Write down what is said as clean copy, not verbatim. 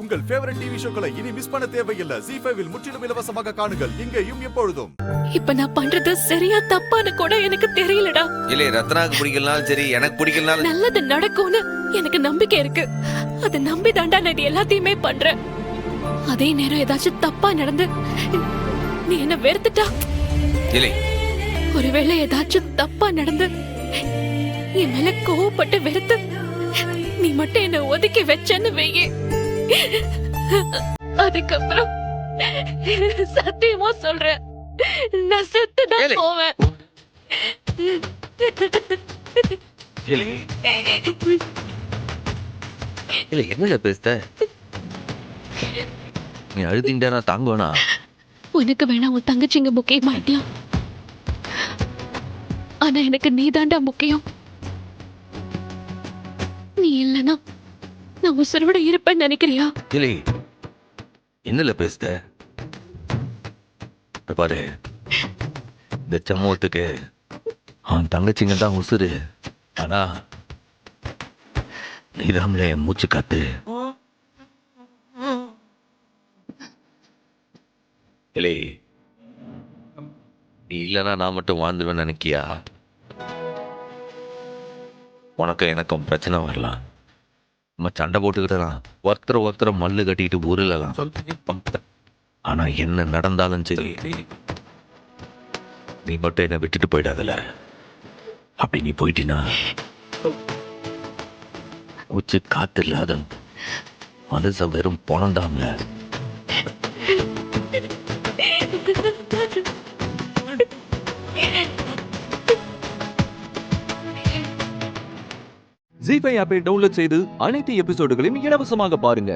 உங்கள் favourite TV ஷோக்களை இனி miss பண்ண தேவையில்லை. ZEE5 இல் முற்றிலும் இலவசமாக காணுங்கள். இங்கேயும் எப்பொழுதும். இப்ப நான் பண்றது சரியா தப்பான்னு கூட எனக்கு தெரியலடா. இல்ல ரத்னாக்கு பிடிக்கலனாலும் சரி, எனக்கு பிடிக்கலனாலும் நல்லது நடக்கும்னு எனக்கு நம்பிக்கை இருக்கு. அதை நம்பி தாண்டா நான் இது எல்லாத்தையுமே பண்றேன். அதே நேரம் ஏதாச்சும் தப்பா நடந்து நீ என்ன வெறுத்துட்டா, இல்லை ஒருவேளை ஏதாச்சும் தப்பா நடந்து என் மேல கோவப்பட்டு வெறுத்து நீ மட்டும் என்ன ஒதுக்கி வச்சேன்னு வெய்யே, அதுக்கப்புறம் சத்தியமா சொல்றேன், நான் செத்துதான் போவேன். இல்ல என்ன பேசுத? நீ அழுதிண்டா நான் தாங்குவேனா? உனக்கு வேணா உன் தங்கச்சிங்க முக்கியமா இல்லையா? ஆனா எனக்கு நீ தாண்டா முக்கியம். நீ இல்லனா நான் உசுரோட இருப்பேன்னு நினைக்கிறியா? இல்லை என்னல பேசுத? பாரு, இந்த சமூகத்துக்கு அவன் தங்கச்சிங்க தான் உசுரு. ஆனா நீதாமலே மூச்சு காத்து. இல்லை நீ இல்லைன்னா நான் மட்டும் வாழ்ந்துருவேன்னு நினைக்கியா? உனக்கும் எனக்கும் பிரச்சனை வரலாம், நம்ம சண்டை போட்டுக்கிட்டலாம், ஒருத்தரை மல்லு கட்டிக்கிட்டு ஊரில்லாம். ஆனா என்ன நடந்தாலும் சரி, நீ மட்டும் என்னை விட்டுட்டு போயிடாதல. அப்படி நீ போயிட்டினா உச்சி காத்து இல்லாத மனச வெறும் போனந்தாங்க. ZEE5 ஆப்பை டவுன்லோட் செய்து அனைத்து எபிசோடுகளையும் இலவசமாக பாருங்க.